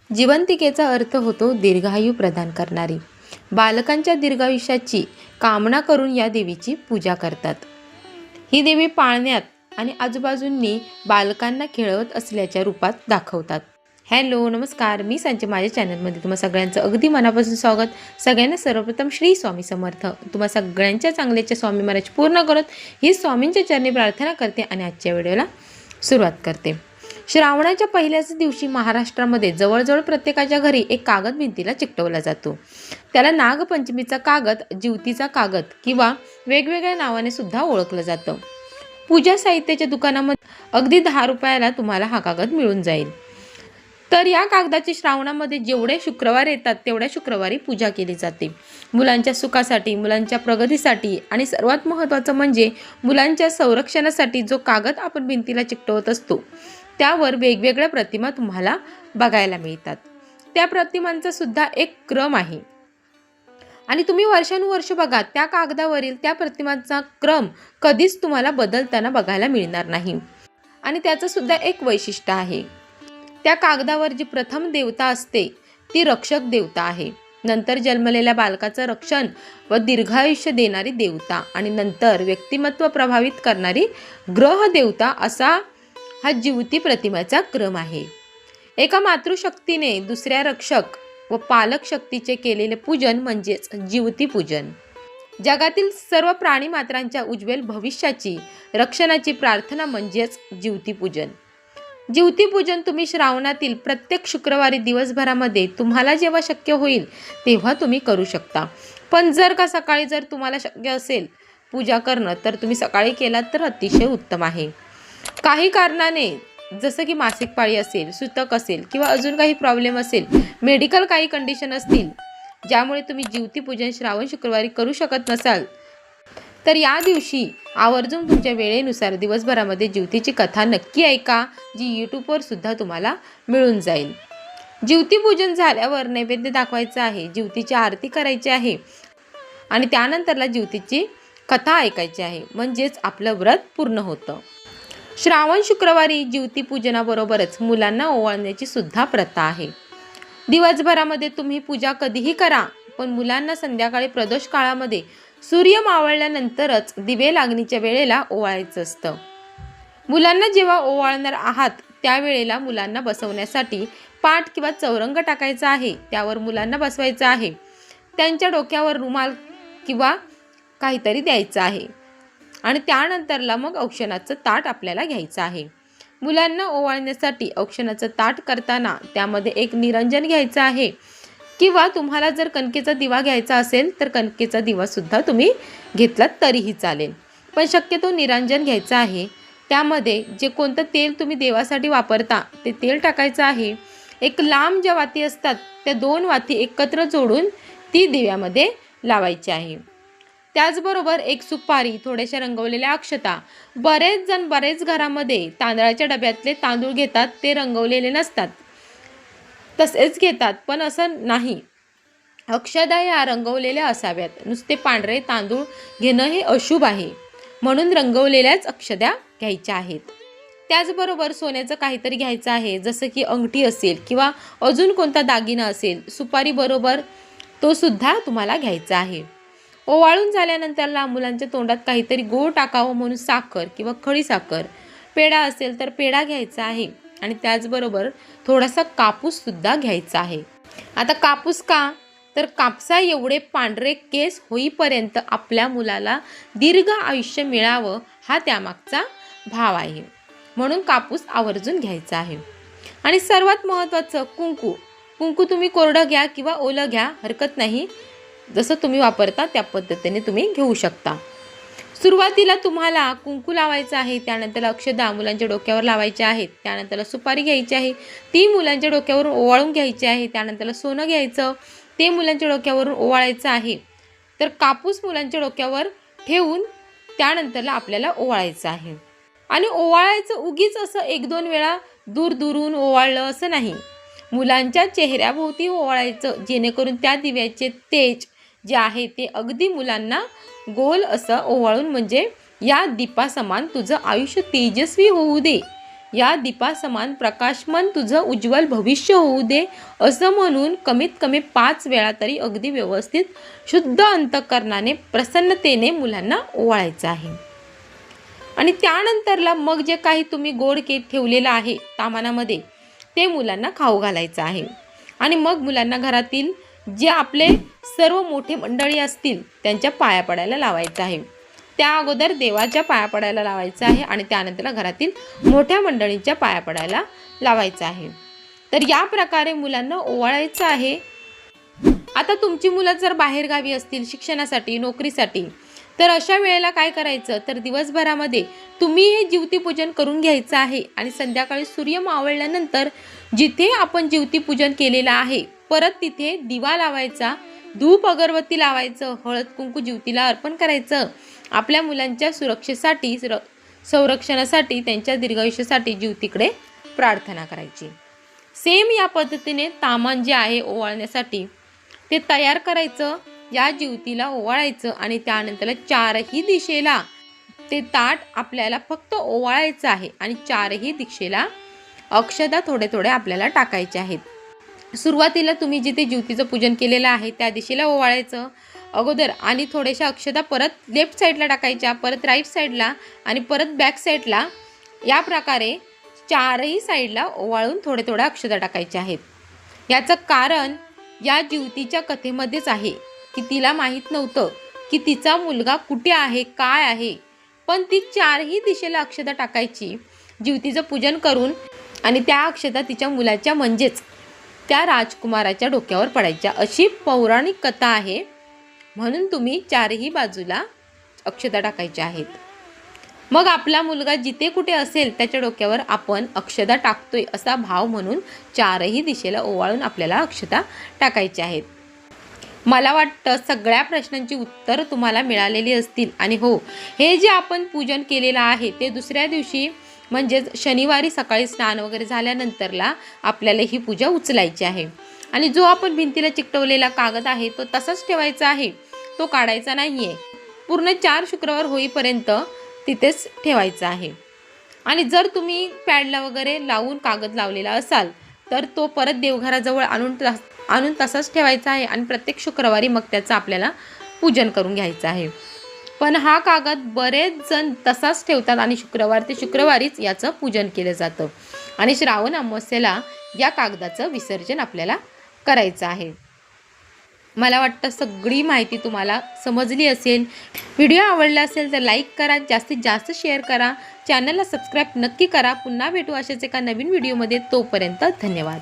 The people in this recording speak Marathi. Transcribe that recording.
जिवंतिकेचा अर्थ होतो दीर्घायू प्रदान करणारी. बालकांच्या दीर्घायुष्याची कामना करून या देवीची पूजा करतात. ही देवी पाळण्यात आणि आजूबाजूंनी बालकांना खेळवत असल्याच्या रूपात दाखवतात. हॅलो नमस्कार, मी संजय. माझ्या चॅनलमध्ये तुम्हा सगळ्यांचं अगदी मनापासून स्वागत. सगळ्यांना सर्वप्रथम श्री स्वामी समर्थ. तुम्हा सगळ्यांच्या चांगल्याच्या स्वामी महाराज पूर्ण करत ही स्वामींच्या चरणी प्रार्थना करते आणि आजच्या व्हिडिओला सुरुवात करते. श्रावणाच्या पहिल्याच दिवशी महाराष्ट्रामध्ये जवळजवळ प्रत्येकाच्या घरी एक कागद भिंतीला चिकटवला जातो. त्याला नागपंचमीचा कागद, जिवतीचा कागद किंवा वेगवेगळ्या नावाने सुद्धा ओळखलं जातं. पूजा साहित्याच्या दुकानामध्ये अगदी 10 रुपयाला तुम्हाला हा कागद मिळून जाईल. तर या कागदाची श्रावणामध्ये जेवढे शुक्रवार येतात तेवढ्या शुक्रवारी पूजा केली जाते. मुलांच्या सुखासाठी, मुलांच्या प्रगतीसाठी आणि सर्वात महत्त्वाचं म्हणजे मुलांच्या संरक्षणासाठी जो कागद आपण भिंतीला चिकटवत असतो त्यावर वेगवेगळ्या प्रतिमा तुम्हाला बघायला मिळतात. त्या प्रतिमांचा सुद्धा एक क्रम आहे आणि तुम्ही वर्षानुवर्ष बघा, त्या कागदावरील त्या प्रतिमांचा क्रम कधीच तुम्हाला बदलताना बघायला मिळणार नाही. आणि त्याचं सुद्धा एक वैशिष्ट्य आहे. त्या कागदावर जी प्रथम देवता असते ती रक्षक देवता आहे. नंतर जन्मलेल्या बालकाचं रक्षण व दीर्घायुष्य देणारी देवता आणि नंतर व्यक्तिमत्व प्रभावित करणारी ग्रह देवता असा हा जिवती प्रतिमेचा क्रम आहे. एका मातृशक्तीने दुसऱ्या रक्षक व पालक शक्तीचे केलेले पूजन म्हणजेच जिवती पूजन. जगातील सर्व प्राणी मात्रांच्या उज्ज्वल भविष्याची रक्षणाची प्रार्थना म्हणजेच जिवती पूजन. जिवती पूजन तुम्ही श्रावणातील प्रत्येक शुक्रवारी दिवसभरामध्ये तुम्हाला जेव्हा शक्य होईल तेव्हा तुम्ही करू शकता. पण जर का सकाळी जर तुम्हाला शक्य असेल पूजा करणं तर तुम्ही सकाळी केलात तर अतिशय उत्तम आहे. काही कारणाने जसं की मासिक पाळी असेल, सुतक असेल किंवा अजून काही प्रॉब्लेम असेल, मेडिकल काही कंडिशन असतील ज्यामुळे तुम्ही जिवती पूजन श्रावण शुक्रवारी करू शकत नसाल तर या दिवशी आवर्जून तुमच्या वेळेनुसार दिवसभरामध्ये जिवतीची कथा नक्की ऐका, जी यूट्यूबवर सुद्धा तुम्हाला मिळून जाईल. जिवती पूजन झाल्यावर नैवेद्य दाखवायचा आहे, जिवतीची आरती करायची आहे आणि त्यानंतरला जिवतीची कथा ऐकायची आहे, म्हणजेच आपलं व्रत पूर्ण होतं. श्रावण शुक्रवारी जिवती पूजनाबरोबरच मुलांना ओवाळण्याची सुद्धा प्रथा आहे. दिवसभरामध्ये तुम्ही पूजा कधीही करा, पण मुलांना संध्याकाळी प्रदोष काळामध्ये सूर्य मावळल्यानंतरच दिवे लागणीच्या वेळेला ओवाळायचं असतं. मुलांना जेव्हा ओवाळणार आहात त्यावेळेला मुलांना बसवण्यासाठी पाट किंवा चौरंग टाकायचा आहे, त्यावर मुलांना बसवायचं आहे. त्यांच्या डोक्यावर रुमाल किंवा काहीतरी द्यायचं आहे आणि त्यानंतरला मग औक्षणाचं ताट आपल्याला घ्यायचं आहे. मुलांना ओवाळण्यासाठी औक्षणाचं ताट करताना त्यामध्ये एक निरंजन घ्यायचं आहे किंवा तुम्हाला जर कणकेचा दिवा घ्यायचा असेल तर कणकेचा दिवासुद्धा तुम्ही घेतलात तरीही चालेल, पण शक्यतो निरंजन घ्यायचं आहे. त्यामध्ये जे कोणतं तेल तुम्ही देवासाठी वापरता ते तेल टाकायचं आहे. एक लांब ज्या वाती असतात त्या 2 वाती एकत्र जोडून ती दिव्यामध्ये लावायची आहे. त्याचबरोबर एक सुपारी, थोड्याशा रंगवलेल्या अक्षता. बरेच जण बरेच घरामध्ये तांदळाच्या डब्यातले तांदूळ घेतात, ते रंगवलेले नसतात, तसेच घेतात, पण असं नाही. अक्षता या रंगवलेल्या असाव्यात. नुसते पांढरे तांदूळ घेणं हे अशुभ आहे, म्हणून रंगवलेल्याच अक्षता घ्यायच्या आहेत. त्याचबरोबर सोन्याचं काहीतरी घ्यायचं आहे, जसं की अंगठी असेल किंवा अजून कोणता दागिना असेल, सुपारी बरोबर तो सुद्धा तुम्हाला घ्यायचा आहे. ओवाळून झाल्यानंतरला मुलांच्या तोंडात काहीतरी गोड टाकावं म्हणून साखर किंवा खडी साखर, पेढा असेल तर पेढा घ्यायचा आहे आणि त्याचबरोबर थोडासा कापूस सुद्धा घ्यायचा आहे. आता कापूस का, तर कापसा एवढे पांढरे केस होईपर्यंत आपल्या मुलाला दीर्घ आयुष्य मिळावं हा त्यामागचा भाव आहे, म्हणून कापूस आवर्जून घ्यायचा आहे. आणि सर्वात महत्त्वाचं कुंकू. कुंकू तुम्ही कोरडं घ्या किंवा ओलं घ्या, हरकत नाही, जसं तुम्ही वापरता त्या पद्धतीने तुम्ही घेऊ शकता. सुरुवातीला तुम्हाला कुंकू लावायचं आहे, त्यानंतर अक्षता मुलांच्या डोक्यावर लावायचे आहेत, त्यानंतर सुपारी घ्यायची आहे, ती मुलांच्या डोक्यावरून ओवाळून घ्यायची आहे, त्यानंतर सोनं घ्यायचं, ते मुलांच्या डोक्यावरून ओवाळायचं आहे. तर कापूस मुलांच्या डोक्यावर ठेवून त्यानंतरला आपल्याला ओवाळायचं आहे. आणि ओवाळायचं उगीच असं 1-2 वेळा दूर दूरून ओवाळलं असं नाही, मुलांच्या चेहऱ्याभोवती ओवाळायचं, जेणेकरून त्या दिव्याचे तेज जे आहे ते अगदी मुलांना गोल असं ओवाळून, म्हणजे या दीपासमान तुझं आयुष्य तेजस्वी होऊ दे, या दीपासमान प्रकाशमान तुझं उज्ज्वल भविष्य होऊ दे असं म्हणून कमीत कमी 5 वेळा तरी अगदी व्यवस्थित शुद्ध अंतःकरणाने प्रसन्नतेने मुलांना ओवाळायचं आहे। आणि त्यानंतरला मग जे काही तुम्ही गोड केक ठेवलेलं आहे तामानामध्ये ते मुलांना खाऊ घालायचं आहे। आणि मग मुलांना घरातील जे आपले सर्व मोठे मंडळी असतील त्यांच्या पाया पडायला लावायचं आहे। त्या अगोदर देवाच्या पाया पडायला लावायचं आहे आणि त्यानंतर घरातील मोठ्या मंडळींच्या पाया पडायला लावायचं आहे। तर या प्रकारे मुलांना ओवाळायचं आहे। आता तुमची मुलं जर बाहेरगावी असतील शिक्षणासाठी नोकरीसाठी तर अशा वेळेला काय करायचं तर दिवसभरामध्ये तुम्ही हे ज्योतिपूजन करून घ्यायचं आहे आणि संध्याकाळी सूर्य मावळल्यानंतर जिथे आपण ज्योतिपूजन केलेलं आहे परत तिथे दिवा लावायचा, धूप अगरबत्ती लावायचं, हळद कुंकू ज्योतीला अर्पण करायचं। आपल्या मुलांच्या सुरक्षेसाठी संरक्षणासाठी त्यांच्या दीर्घायुष्यासाठी ज्योतीकडे प्रार्थना करायची। सेम या पद्धतीने तामान जे आहे ओवाळण्यासाठी ते तयार करायचं, या ज्योतीला ओवाळायचं आणि त्यानंतर चारही दिशेला ते ताट आपल्याला फक्त ओवाळायचं आहे आणि चारही दिशेला अक्षता थोडे थोडे आपल्याला टाकायचे आहेत। सुरुवातीला तुम्ही जिथे ज्योतीचं पूजन केलेलं आहे त्या दिशेला ओवाळायचं अगोदर आणि थोड्याशा अक्षता परत लेफ्ट साईडला टाकायच्या, परत राईट साईडला आणि परत बॅक साईडला। या प्रकारे चारही साईडला ओवाळून थोडे थोड्या अक्षता टाकायच्या आहेत। याचं कारण या ज्योतीच्या कथेमध्येच आहे की तिला माहीत नव्हतं की तिचा मुलगा कुठे आहे काय आहे, पण ती चारही दिशेला अक्षता टाकायची ज्योतीचं पूजन करून आणि त्या अक्षता तिच्या मुलाच्या म्हणजेच त्या राजकुमाराच्या डोक्यावर पडायच्या अशी पौराणिक कथा आहे। म्हणून तुम्ही चारही बाजूला अक्षता टाकायच्या आहेत। मग आपला मुलगा जिथे कुठे असेल त्याच्या डोक्यावर आपण अक्षता टाकतोय असा भाव म्हणून चारही दिशेला ओवाळून आपल्याला अक्षता टाकायच्या आहेत। मला वाटतं सगळ्या प्रश्नांची उत्तर तुम्हाला मिळालेली असतील आणि हो, हे जे आपण पूजन केलेलं आहे ते दुसऱ्या दिवशी म्हणजेच शनिवारी सकाळी स्नान वगैरे झाल्यानंतरला आपल्याला ही पूजा उचलायची आहे। आणि जो आपण भिंतीला चिकटवलेला कागद आहे तो तसाच ठेवायचा आहे, तो काढायचा नाही आहे। पूर्ण 4 शुक्रवार होईपर्यंत तिथेच ठेवायचा आहे। आणि जर तुम्ही पॅडला वगैरे लावून कागद लावलेला असाल तर तो परत देवघराजवळ आणून तसाच ठेवायचा आहे आणि प्रत्येक शुक्रवारी मग त्याचं आपल्याला पूजन करून घ्यायचं आहे। पण हा कागद बरेच जण तसाच ठेवतात आणि शुक्रवार ते शुक्रवारीच याचं पूजन केलं जातं आणि श्रावण अमावस्येला या कागदाचं विसर्जन आपल्याला करायचं आहे। मला वाटतं सगळी माहिती तुम्हाला समजली असेल। व्हिडिओ आवडला असेल तर लाईक करा, जास्तीत जास्त शेअर करा, चॅनलला सबस्क्राईब नक्की करा। पुन्हा भेटू अशाच एका नवीन व्हिडिओमध्ये, तोपर्यंत धन्यवाद।